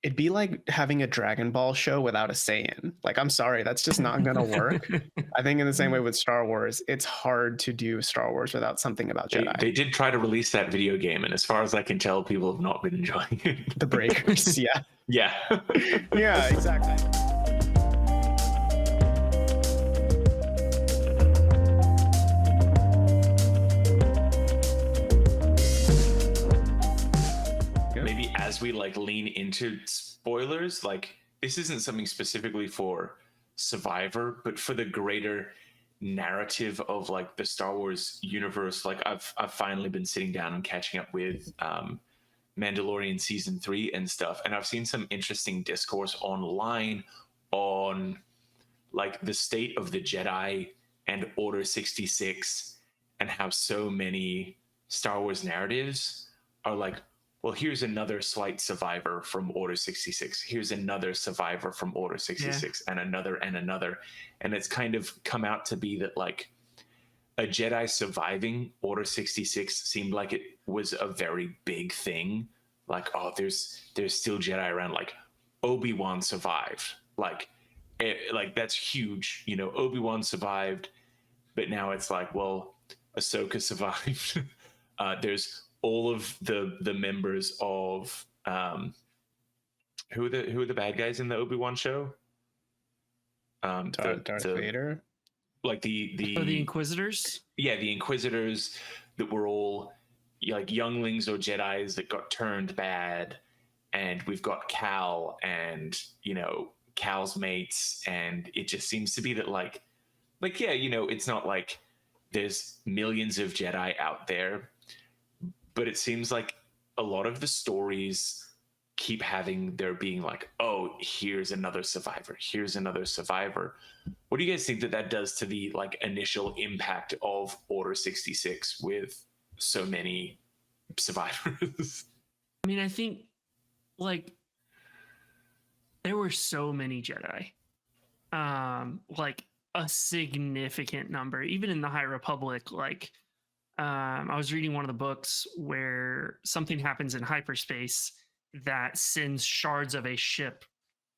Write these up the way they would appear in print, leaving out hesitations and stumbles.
It'd be like having a Dragon Ball show without a Saiyan. Like, I'm sorry, that's just not gonna work. I think in the same way with Star Wars, it's hard to do Star Wars without something about They Jedi. did try to release that video game, and as far as I can tell, people have not been enjoying The Breakers, it. yeah. Yeah. Yeah, exactly. Good. Maybe as we like lean into spoilers, like this isn't something specifically for Survivor, but for the greater narrative of like the Star Wars universe. Like I've finally been sitting down and catching up with Mandalorian season 3 and stuff, and I've seen some interesting discourse online on like the state of the Jedi and Order 66, and how so many Star Wars narratives are like, well, here's another slight survivor from Order 66. Here's another survivor from Order 66, and another and another. And it's kind of come out to be that like a Jedi surviving Order 66 seemed like it was a very big thing. Like, oh, there's still Jedi around. Like Obi-Wan survived. Like that's huge. You know, Obi-Wan survived, but now it's like, well, Ahsoka survived. There's all of the members of who are the bad guys in the Obi-Wan show? Darth Vader. Like the Inquisitors. Yeah, the Inquisitors that were all like younglings or Jedis that got turned bad, and we've got Cal and Cal's mates, and it just seems to be that like yeah, it's not like there's millions of Jedi out there, but it seems like a lot of the stories keep having there being like, oh, here's another survivor, here's another survivor. What do you guys think that does to the like initial impact of Order 66 with so many survivors? I mean, I think like there were so many Jedi, like a significant number, even in the High Republic. Like, I was reading one of the books where something happens in hyperspace that sends shards of a ship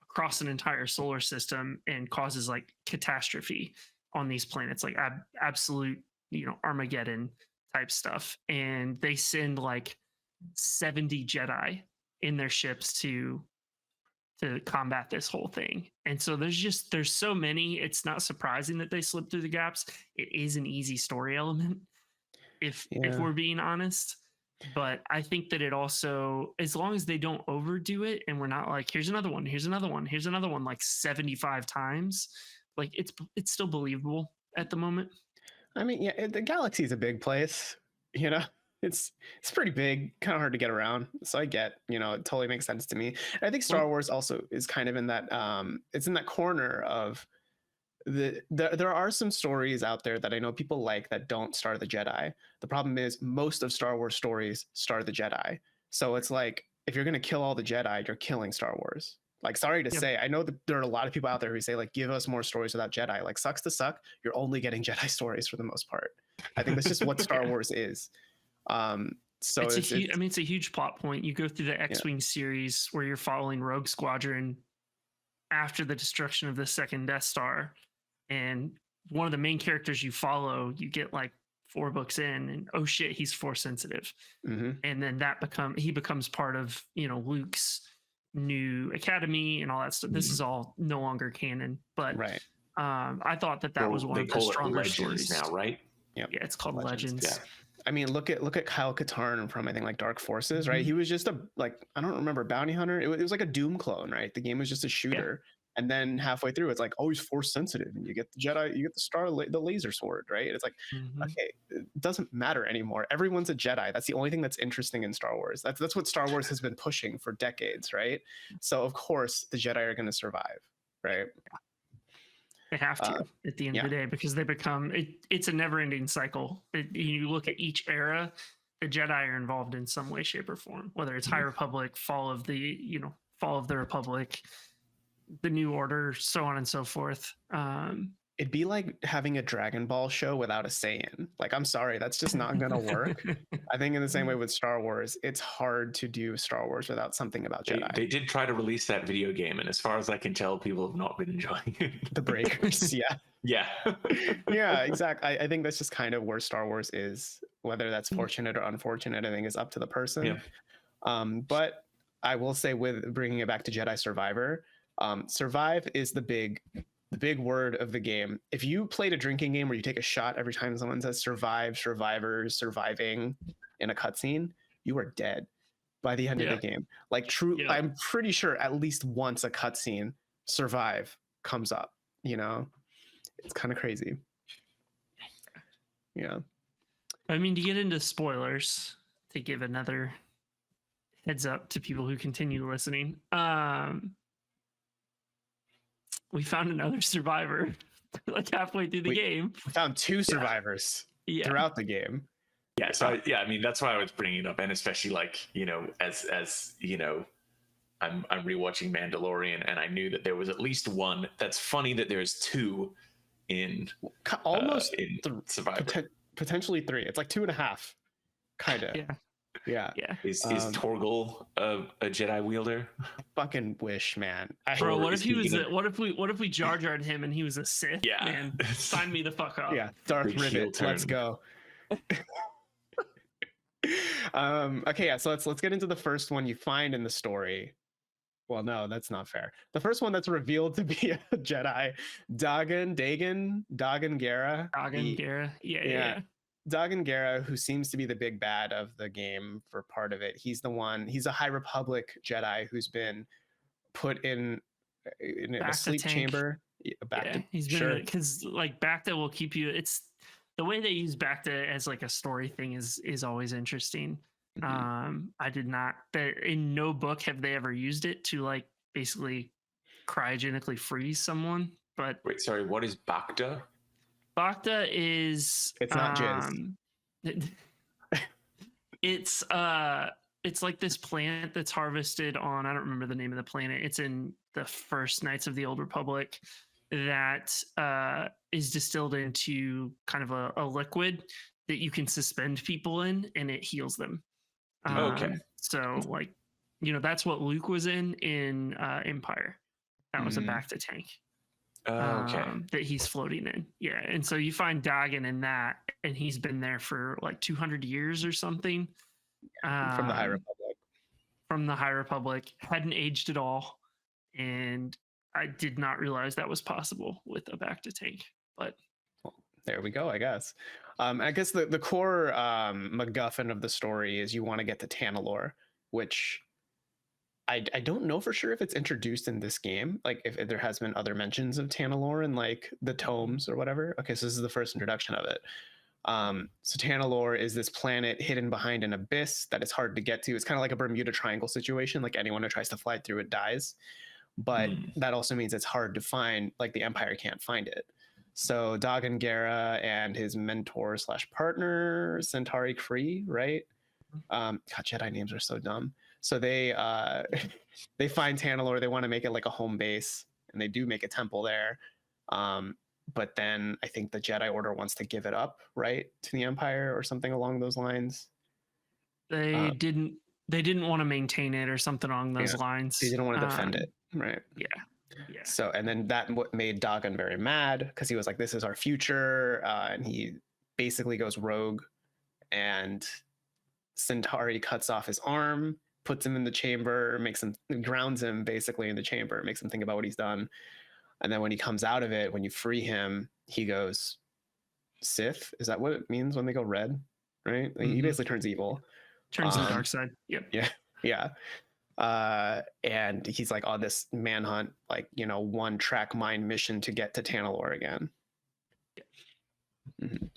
across an entire solar system and causes like catastrophe on these planets, like absolute, Armageddon type stuff. And they send like 70 Jedi in their ships to combat this whole thing. And so there's so many, it's not surprising that they slip through the gaps. It is an easy story element, if we're being honest. But I think that it also, as long as they don't overdo it and we're not like, here's another one, here's another one, here's another one, like 75 times, like it's still believable at the moment. I mean, yeah, the galaxy is a big place, it's pretty big, kind of hard to get around. So I get, it totally makes sense to me. And I think Star Wars also is kind of in that, it's in that corner of there are some stories out there that I know people like that don't star the Jedi. The problem is most of Star Wars stories star the Jedi. So it's like, if you're going to kill all the Jedi, you're killing Star Wars. Like, sorry to say, I know that there are a lot of people out there who say like, give us more stories without Jedi. Like, sucks to suck, you're only getting Jedi stories for the most part. I think that's just what Star Wars is. So it's a huge plot point. You go through the X-Wing series where you're following Rogue Squadron after the destruction of the second Death Star, and one of the main characters you follow, you get like 4 books in, and oh shit, he's Force sensitive. Mm-hmm. And then he becomes part of Luke's new academy and all that stuff. This is all no longer canon, but right. I thought that was one of the stronger stories now, right? Yeah, it's called Legends. Yeah. I mean, look at Kyle Katarn from, I think, like Dark Forces, right? Mm-hmm. He was just I don't remember, bounty hunter. It was like a Doom clone, right? The game was just a shooter. Yeah. And then halfway through, it's like, oh, he's Force sensitive, and you get the Jedi, you get the laser sword, right? It's like, okay, it doesn't matter anymore. Everyone's a Jedi. That's the only thing that's interesting in Star Wars. That's what Star Wars has been pushing for decades, right? So of course the Jedi are going to survive, right? They have to at the end of the day, because they become it's a never-ending cycle. You look at each era, the Jedi are involved in some way, shape, or form. Whether it's High Republic, fall of the Republic, the New Order, so on and so forth. It'd be like having a Dragon Ball show without a Saiyan. Like, I'm sorry, that's just not gonna work. I think in the same way with Star Wars, it's hard to do Star Wars without something about Jedi. They did try to release that video game, and as far as I can tell, people have not been enjoying it. The Breakers, yeah. Yeah. Yeah, exactly. I think that's just kind of where Star Wars is. Whether that's fortunate or unfortunate, I think is up to the person. Yeah. But I will say, with bringing it back to Jedi Survivor, survive is the big word of the game. If you played a drinking game where you take a shot every time someone says survive, survivors, surviving in a cutscene, you are dead by the end of the game. Like, I'm pretty sure at least once a cutscene survive comes up, you know? It's kind of crazy. Yeah. I mean, to get into spoilers, to give another heads up to people who continue listening, we found another survivor like halfway through the game. We found two survivors throughout the game. Yeah. So I mean, that's why I was bringing it up, and especially like, you know, as you know, I'm rewatching Mandalorian, and I knew that there was at least one. That's funny that there's two in almost in Survivor. Potentially three. It's like 2.5, kind of. Yeah. Is Torgal a Jedi wielder? I fucking wish, man. Bro, what if he was? What if we Jar Jarred him and he was a Sith? Yeah, man, sign me the fuck up. Yeah, Darth Rivet. Let's go. Okay, yeah. So let's get into the first one you find in the story. Well, no, that's not fair. The first one that's revealed to be a Jedi, Dagan Gera. Dagan Gera. Yeah. Dagan Gera, who seems to be the big bad of the game for part of it. He's a High Republic Jedi who's been put in a sleep chamber. He's been, because like Bacta will keep you. It's the way they use Bacta as like a story thing is always interesting. I did not, in no book have they ever used it to like basically cryogenically freeze someone. But wait, sorry, what is Bacta? Bacta is, it's not jizz. It's like this plant that's harvested on, I don't remember the name of the planet. It's in the first Knights of the Old Republic that is distilled into kind of a liquid that you can suspend people in, and it heals them. Okay. So like, you know, that's what Luke was in Empire. That was a Bacta tank. Okay. That he's floating in. Yeah. And so you find Dagan in that, and he's been there for like 200 years or something. From the High Republic. From the High Republic. Hadn't aged at all. And I did not realize that was possible with a Bacta tank. But well, there we go, I guess. I guess the core MacGuffin of the story is you want to get to Tanalorr, which I don't know for sure if it's introduced in this game, like if there has been other mentions of Tanalorr in like the tomes or whatever. Okay, so this is the first introduction of it. So Tanalorr is this planet hidden behind an abyss that is hard to get to. It's kind of like a Bermuda Triangle situation, like anyone who tries to fly through it dies. But that also means it's hard to find, like the Empire can't find it. So Dagan Gera and his mentor / partner, Centauri Kree, right? God, Jedi names are so dumb. So they find Tanalorr. They want to make it like a home base, and they do make a temple there. But then I think the Jedi Order wants to give it up, right, to the Empire or something along those lines. They didn't want to maintain it or something along those lines. They didn't want to defend it, right? Yeah. So, and then that what made Dagan very mad, because he was like, "This is our future," and he basically goes rogue, and Centauri cuts off his arm, puts him in the chamber, grounds him basically in the chamber, makes him think about what he's done. And then when he comes out of it, when you free him, he goes Sith. Is that what it means when they go red? Right? Like, he basically turns evil. Turns to the dark side. Yep. Yeah. And he's like on this manhunt, like, you know, one-track mind mission to get to Tanalorr again.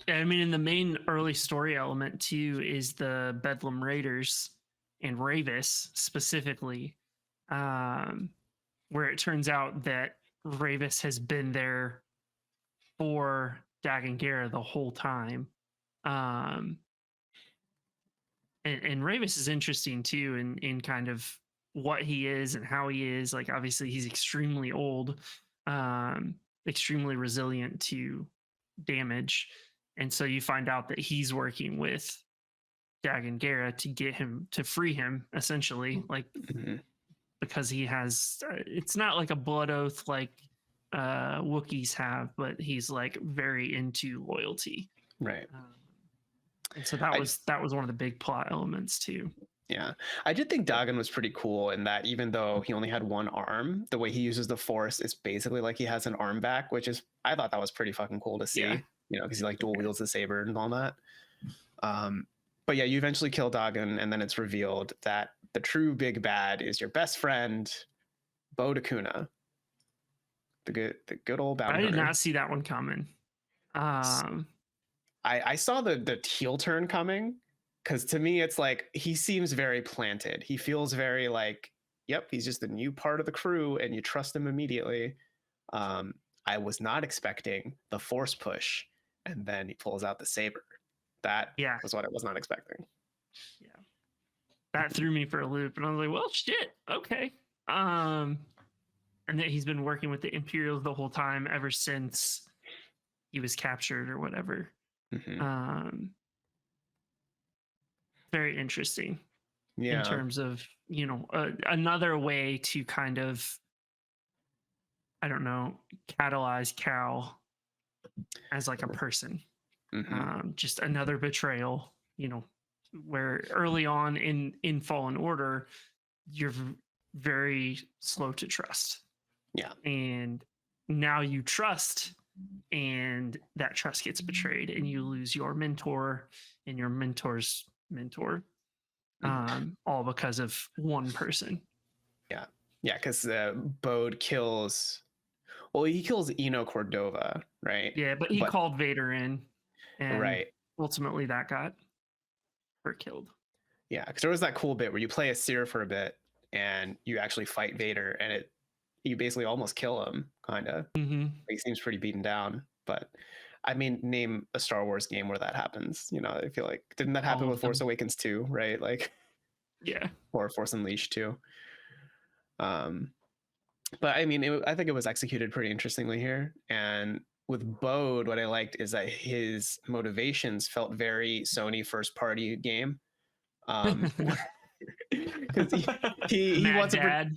Yeah, I mean, in the main early story element too is the Bedlam Raiders and Ravis specifically, where it turns out that Ravis has been there for Dagan Gera the whole time. And Ravis is interesting too in kind of what he is and how he is. Like, obviously he's extremely old. extremely resilient to damage. And so you find out that he's working with Dagon Gera to get him to free him, essentially, like because he has it's not like a blood oath like Wookiees have, but he's like very into loyalty. Right. And so that was one of the big plot elements too. Yeah, I did think Dagon was pretty cool in that even though he only had one arm, the way he uses the Force is basically like he has an arm back, which is I thought that was pretty fucking cool to see. Yeah. You know, because he like dual wields the saber and all that. But yeah, you eventually kill Dagon, and then it's revealed that the true big bad is your best friend, Bo Dakuna, the good old bounty I did hunter. not see that one coming. I saw the heel turn coming, because to me it's like he seems very planted. He feels very like, yep, he's just a new part of the crew, and you trust him immediately. I was not expecting the Force push, and then he pulls out the saber. That was what I was not expecting. Yeah, that threw me for a loop, and I was like, well, shit, okay. And that he's been working with the Imperials the whole time ever since he was captured or whatever. Very interesting. In terms of, you know, another way to kind of, I don't know, catalyze Cal as like a person. Just another betrayal, you know, where early on in Fallen Order, you're very slow to trust. Yeah. And now you trust, and that trust gets betrayed, and you lose your mentor and your mentor's mentor, all because of one person. Yeah. Yeah, because Bode kills... Well, he kills Eno Cordova, right? Yeah, but he called Vader in, and ultimately that got her killed. Yeah, because there was that cool bit where you play as Seer for a bit, and you actually fight Vader, and you basically almost kill him, kind of. He seems pretty beaten down, but I mean, name a Star Wars game where that happens. You know, I feel like didn't that happen with Force Awakens 2, right? Like, yeah, or Force Unleashed 2. But I mean, I think it was executed pretty interestingly here. And with Bode, what I liked is that his motivations felt very Sony first party game. Because he wants to.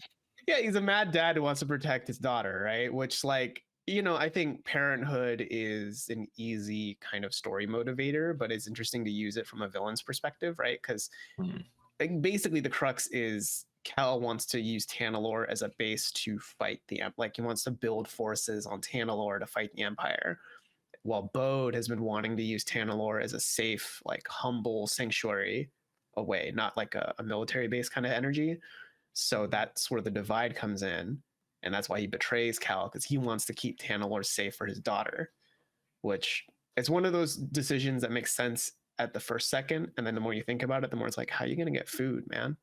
Yeah, he's a mad dad who wants to protect his daughter, right? Which, like, you know, I think parenthood is an easy kind of story motivator, but it's interesting to use it from a villain's perspective, right? Because like, basically the crux is Cal wants to use Tanalorr as a base to fight like he wants to build forces on Tanalorr to fight the Empire, while Bode has been wanting to use Tanalorr as a safe, like humble sanctuary away, not like a military base kind of energy. So that's where the divide comes in, and that's why he betrays Cal, because he wants to keep Tanalorr safe for his daughter, which it's one of those decisions that makes sense at the first second, and then the more you think about it, the more it's like, how are you gonna get food, man?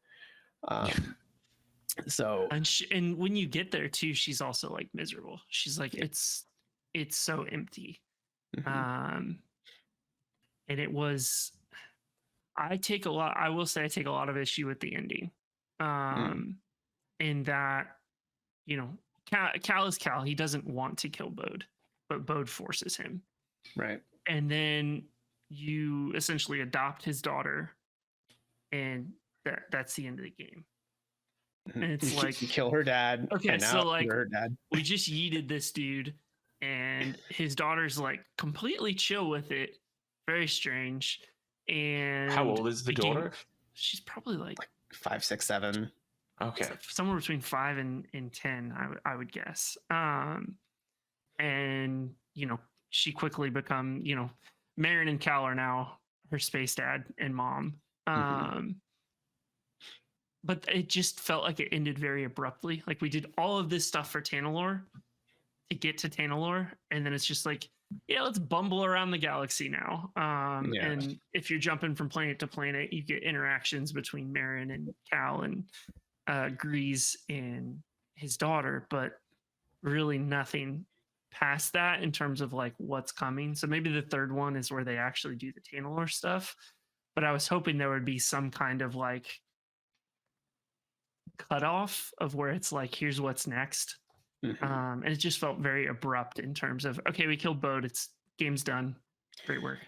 So and when you get there too, she's also like miserable. She's like, it's so empty. And it was, I will say I take a lot of issue with the ending. In that, you know, Cal is Cal. He doesn't want to kill Bode, but Bode forces him. Right. And then you essentially adopt his daughter, and that's the end of the game. And it's like, you kill her dad. Okay, so like her dad. We just yeeted this dude, and his daughter's like completely chill with it. Very strange. And how old is the daughter? She's probably like 5, 6, 7. Okay, somewhere between 5 and 10, I would guess. And you know, she quickly become, you know, Marin and Cal are now her space dad and mom. But it just felt like it ended very abruptly. Like we did all of this stuff for Tanalorr to get to Tanalorr, and then it's just like, yeah, let's bumble around the galaxy now. And if you're jumping from planet to planet, you get interactions between Marin and Cal and Grease and his daughter, but really nothing past that in terms of like what's coming. So maybe the third one is where they actually do the Tanalorr stuff. But I was hoping there would be some kind of like cutoff of where it's like, here's what's next. And it just felt very abrupt in terms of, okay, we killed Bode, it's game's done, great work.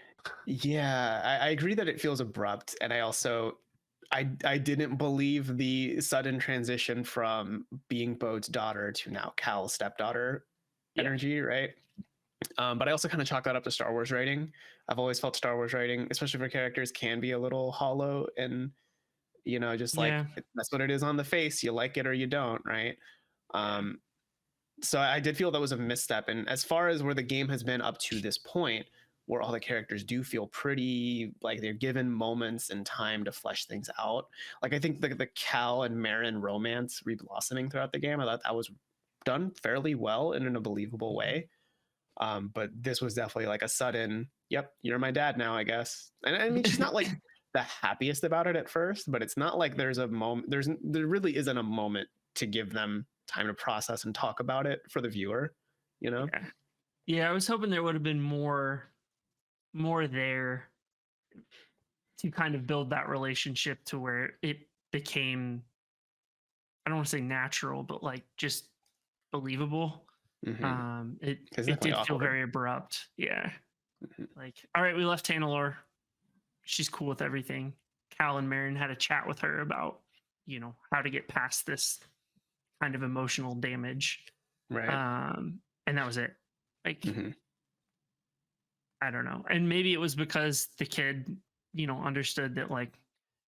Yeah, I agree that it feels abrupt, and I didn't believe the sudden transition from being Bode's daughter to now Cal's stepdaughter energy, right? But I also kind of chalk that up to Star Wars writing. I've always felt Star Wars writing, especially for characters, can be a little hollow and just like that's what it is on the face. You like it or you don't, right? So I did feel that was a misstep. And as far as where the game has been up to this point, where all the characters do feel pretty like they're given moments and time to flesh things out. Like I think the Cal and Marin romance reblossoming throughout the game, I thought that was done fairly well and in a believable way. But this was definitely like a sudden, yep, you're my dad now, I guess. And I mean, she's not like the happiest about it at first, but it's not like there's a moment, there really isn't a moment to give them time to process and talk about it for the viewer, Yeah, I was hoping there would have been more there to kind of build that relationship to where it became, I don't want to say natural, but like just believable. It did feel very abrupt. Yeah. Like, all right, we left Tanalor. She's cool with everything. Cal and Marin had a chat with her about, how to get past this kind of emotional damage. Right. And that was it. Like, I don't know. And maybe it was because the kid, understood that like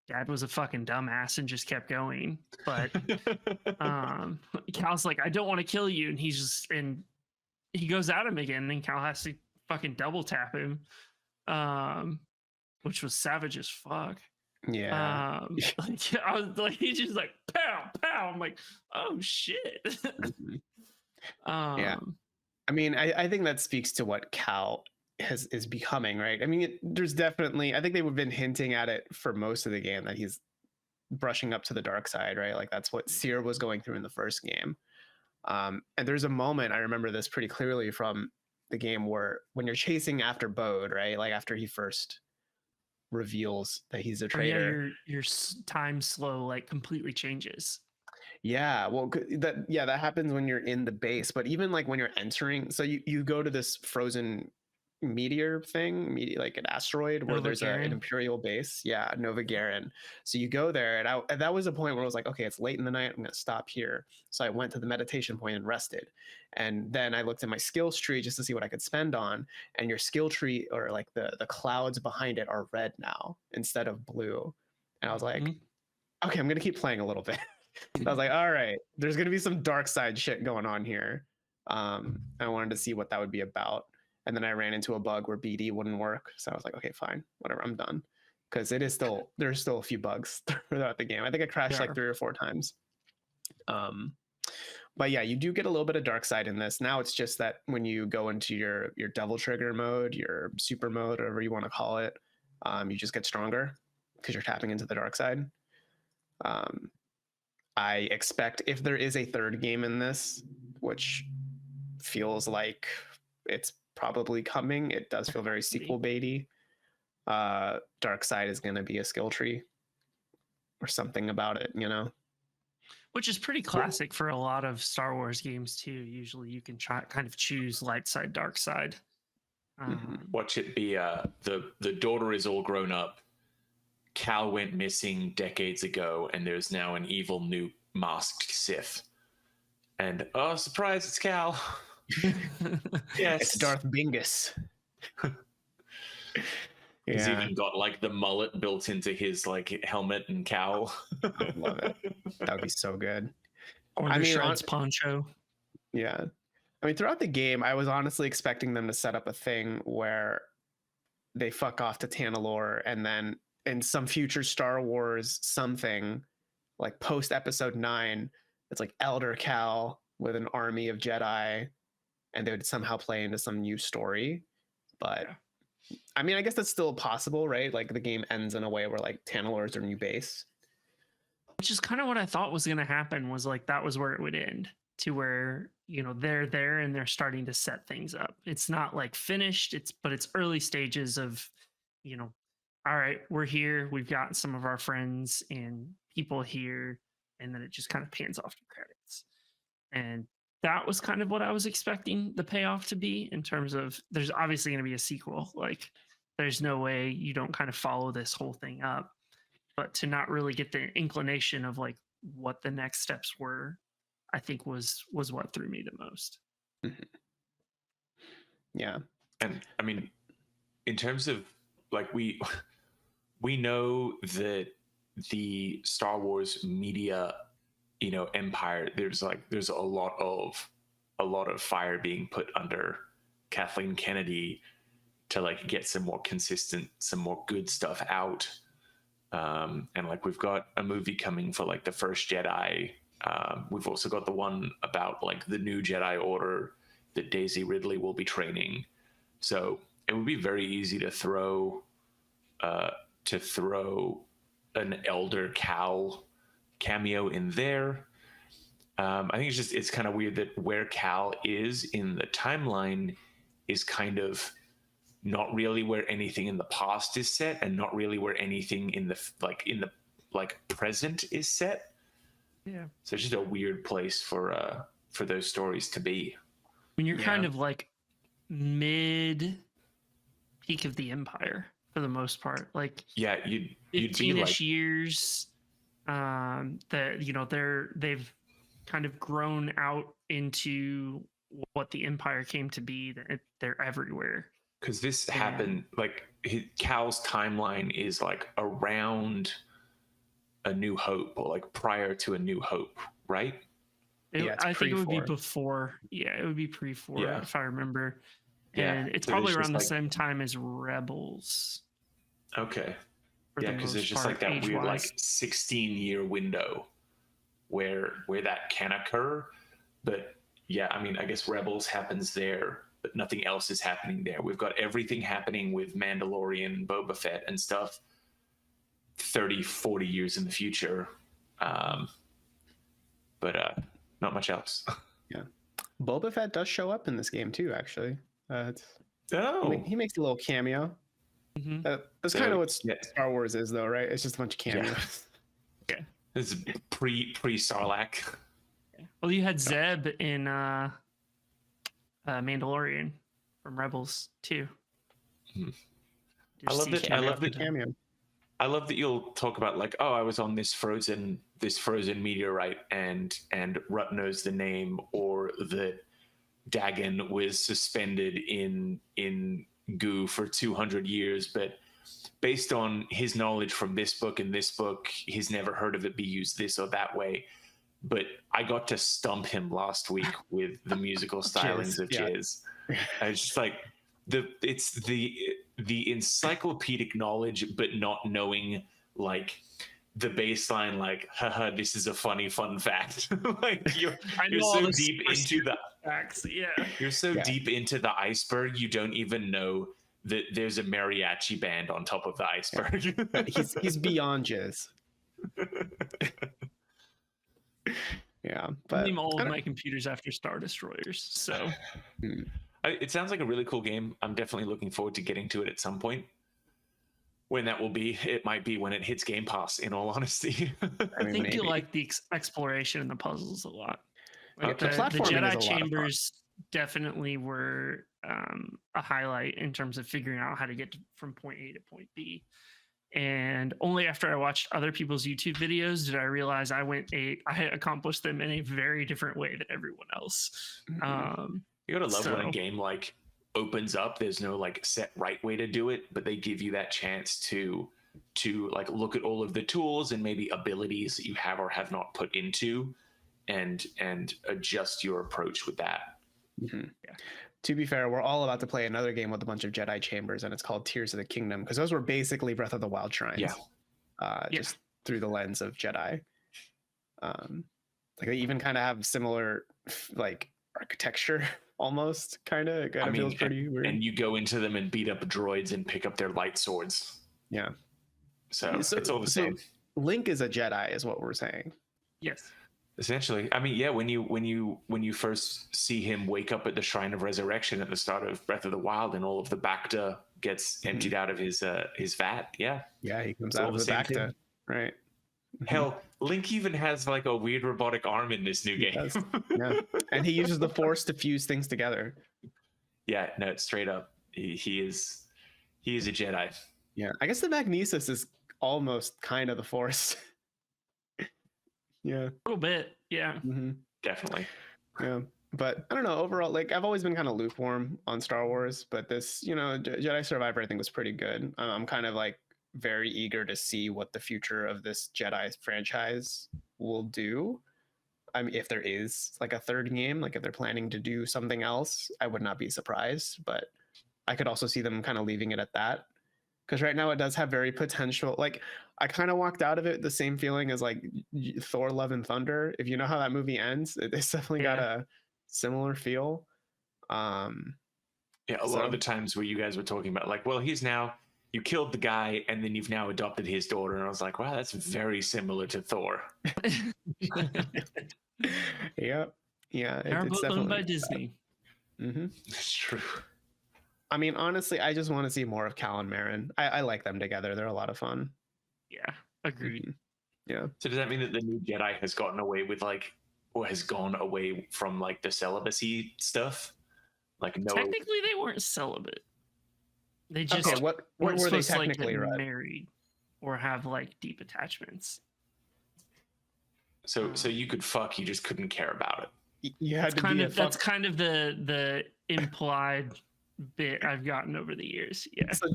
dad was a fucking dumbass and just kept going. But Cal's like, I don't want to kill you. And and he goes at him again. And Cal has to fucking double tap him, which was savage as fuck. Yeah. I was like, he's just like, pow, pow. I'm like, oh shit. Yeah. I mean, I think that speaks to what Cal is becoming, right? I mean, there's definitely, I think they've been hinting at it for most of the game that he's brushing up to the dark side, right? Like that's what Seer was going through in the first game. And there's a moment, I remember this pretty clearly from the game, where when you're chasing after Bode, right? Like after he first reveals that he's a traitor. Your time slow like completely changes. Yeah, well, that happens when you're in the base, but even like when you're entering, so you go to this frozen meteor thing, like an asteroid where there's an Imperial base. Yeah, Nova Garen. So you go there, and that was a point where I was like, okay, it's late in the night, I'm gonna stop here. So I went to the meditation point and rested, and then I looked at my skills tree just to see what I could spend on. And your skill tree, or like the clouds behind it, are red now instead of blue. And I was like, okay, I'm gonna keep playing a little bit. I was like, all right, there's gonna be some dark side shit going on here. I wanted to see what that would be about. And then I ran into a bug where BD wouldn't work. So I was like, okay, fine, whatever, I'm done. Because there's still a few bugs throughout the game. I think I crashed like 3 or 4 times. But yeah, you do get a little bit of dark side in this. Now it's just that when you go into your double trigger mode, your super mode, whatever you want to call it, you just get stronger because you're tapping into the dark side. I expect if there is a third game in this, which feels like it's probably coming, it does feel very sequel baity. Dark side is going to be a skill tree or something about it, which is pretty classic for a lot of Star Wars games too. Usually you can kind of choose light side, dark side. Watch it be the daughter is all grown up. Cal went missing decades ago, and there's now an evil new masked Sith. And oh, surprise, it's Cal. Yes, it's Darth Bingus. He's even got like the mullet built into his like helmet and cowl. I love it. That would be so good. Or the Shreds poncho. Yeah. I mean, throughout the game, I was honestly expecting them to set up a thing where they fuck off to Tanalor, and then in some future Star Wars something, like post episode 9, it's like Elder Cal with an army of Jedi, and they would somehow play into some new story. But I mean, I guess that's still possible, right? Like the game ends in a way where like Tanalor is their new base. Which is kind of what I thought was going to happen, was like that was where it would end, to where, they're there and they're starting to set things up. It's not like finished, but it's early stages of, all right, we're here. We've got some of our friends and people here. And then it just kind of pans off to credits. And that was kind of what I was expecting the payoff to be, in terms of there's obviously going to be a sequel. Like, there's no way you don't kind of follow this whole thing up. But to not really get the inclination of like what the next steps were, I think was what threw me the most. Mhm. Yeah. And I mean, in terms of like we know that the Star Wars media, empire, there's a lot of fire being put under Kathleen Kennedy to like get some more consistent, some more good stuff out. And like we've got a movie coming for like the first Jedi. We've also got the one about like the new Jedi Order that Daisy Ridley will be training. So it would be very easy to throw an elder Cal cameo in there. I think it's kind of weird that where Cal is in the timeline is kind of not really where anything in the past is set, and not really where anything in the present is set. Yeah. So it's just a weird place for those stories to be. When you're kind of like mid peak of the Empire for the most part, like you'd be 15-ish like years. They've kind of grown out into what the Empire came to be. They're everywhere. Because this happened, like Cal's timeline is like around A New Hope, or like prior to A New Hope, right? I think it would be before. Yeah, it would be pre-4, if I remember. Yeah. And it's So probably there's around just the same time as Rebels. Okay. for Yeah, the because there's most just part, like that weird like age-wise. 16-year window where that can occur. But yeah, I mean, I guess Rebels happens there, but nothing else is happening there. We've got everything happening with Mandalorian, Boba Fett and stuff 30, 40 years in the future. But not much else. Yeah. Boba Fett does show up in this game too, actually. Oh, He makes a little cameo. Mhm. That's So, kind of what yeah. Star Wars is, though, right? It's just a bunch of cameos. this is pre Sarlacc. Well, you had Zeb in Mandalorian from Rebels too. Hmm. Just I love see that- I cameo love that- after cameo. I love that you'll talk about like, oh, I was on this frozen meteorite, and Rut knows the name, or that Dagon was suspended in goo for 200 years, but based on his knowledge from this book and this book, he's never heard of it be used this or that way. But I got to stump him last week with the musical stylings of Jizz. I was just like, it's the encyclopedic knowledge, but not knowing like the baseline, like, haha, this is a funny fun fact. Like you're so deep into the facts. Yeah. you're so deep into the iceberg, you don't even know that there's a mariachi band on top of the iceberg. He's beyond Jizz. Yeah, but Name all of my computers after Star Destroyers. So It sounds like a really cool game. I'm definitely looking forward to getting to it at some point. When that will be, it might be when it hits Game Pass, in all honesty. I think maybe. you like the exploration and the puzzles a lot. Like the the platforming is a lot Jedi of fun. chambers definitely were a highlight in terms of figuring out how to get from point A to point B. And only after I watched other people's YouTube videos did I realize I accomplished them in a very different way than everyone else. You gotta love when a game like opens up. There's no like set right way to do it, but they give you that chance to like look at all of the tools and maybe abilities that you have or have not put into, and adjust your approach with that. Mm-hmm. Yeah. To be fair, we're all about to play another game with a bunch of Jedi chambers, and it's called Tears of the Kingdom, because those were basically Breath of the Wild shrines. Just through the lens of Jedi. Like they even kind of have similar like architecture, almost kind of. It feels pretty weird. And you go into them and beat up droids and pick up their light swords. Yeah. So it's all the same. Link is a Jedi, is what we're saying. Yes. Essentially, I mean, yeah. When you first see him wake up at the Shrine of Resurrection at the start of Breath of the Wild, and all of the Bacta gets emptied out of his vat, Yeah, he comes out of the Bacta, right? Hell, Link even has like a weird robotic arm in this new He game. does. Yeah, and he uses the Force to fuse things together. Yeah, no, straight up, he is a Jedi. Yeah, I guess the magnesis is almost kind of the Force. Yeah. A little bit, yeah. Mm-hmm. Definitely. Yeah, but I don't know. Overall, like I've always been kind of lukewarm on Star Wars, but this, Jedi Survivor, I think was pretty good. I'm kind of like very eager to see what the future of this Jedi franchise will do. I mean, if there is like a third game, like if they're planning to do something else, I would not be surprised. But I could also see them kind of leaving it at that, because right now it does have very potential. Like I kind of walked out of it the same feeling as like Thor: Love and Thunder. If you know how that movie ends, it's definitely got a similar feel. Yeah, a lot of the times where you guys were talking about like, well, you killed the guy and then you've now adopted his daughter, and I was like, wow, that's very similar to Thor. Yeah, They're both owned by Disney. Mm-hmm. That's true. I mean, honestly, I just want to see more of Cal and Marin. I like them together. They're a lot of fun. Yeah, agreed. Mm-hmm. Yeah. So does that mean that the new Jedi has gotten away with like, or has gone away from like the celibacy stuff? Like, no. Technically, they weren't celibate. They just what weren't were they supposed to like technically, get right? married or have like deep attachments. So you could fuck, you just couldn't care about it. You had to kind be of that's kind of the implied bit I've gotten over the years. Yeah. So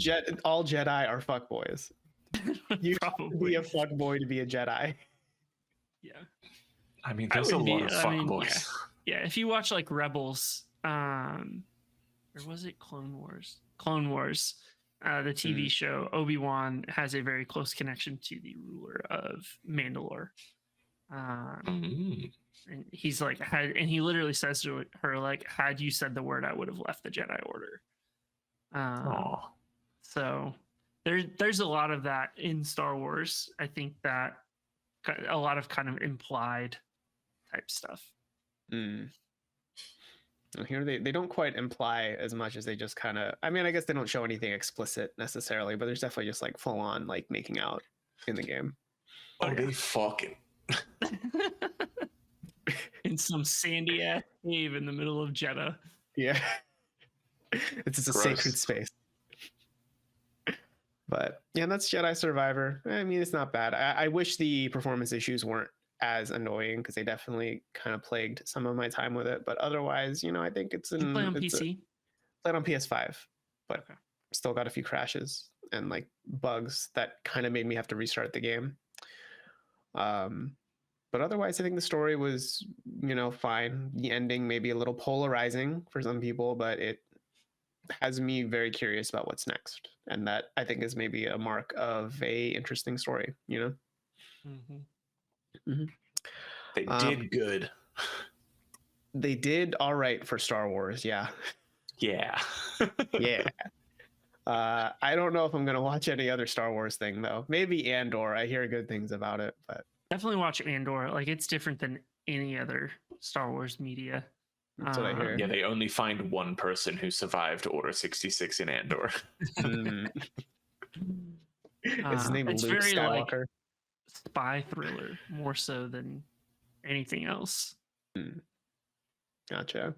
all Jedi are fuckboys. You have to be a fuckboy to be a Jedi. Yeah. I mean, there's a lot of fuckboys. Yeah, if you watch like Rebels, or was it Clone Wars? Clone Wars, the TV show, Obi-Wan has a very close connection to the ruler of Mandalore. And he's like, and he literally says to her, like, had you said the word, I would have left the Jedi Order. So there's a lot of that in Star Wars. I think that a lot of kind of implied type stuff. Here they don't quite imply as much as they just kind of, I mean, I guess they don't show anything explicit necessarily, but there's definitely just like full on like making out in the game. They fucking in some sandy ass cave in the middle of Jeddah. Yeah. It's just a sacred space. But yeah, that's Jedi Survivor. I mean, it's not bad. I wish the performance issues weren't as annoying, because they definitely kind of plagued some of my time with it. But otherwise, I think it's You play on PC? Played on PS5, but still got a few crashes and like bugs that kind of made me have to restart the game. But otherwise, I think the story was, fine. The ending maybe a little polarizing for some people, but it has me very curious about what's next, and that I think is maybe a mark of a interesting story. They did good. They did all right for Star Wars. Yeah. Yeah. I don't know if I'm gonna watch any other Star Wars thing though. Maybe Andor. I hear good things about it, but definitely watch Andor. Like, it's different than any other Star Wars media. That's what I hear. Yeah, they only find one person who survived Order 66 in Andor. Is his name it's Luke very Skywalker? Like spy thriller more so than anything else. Gotcha.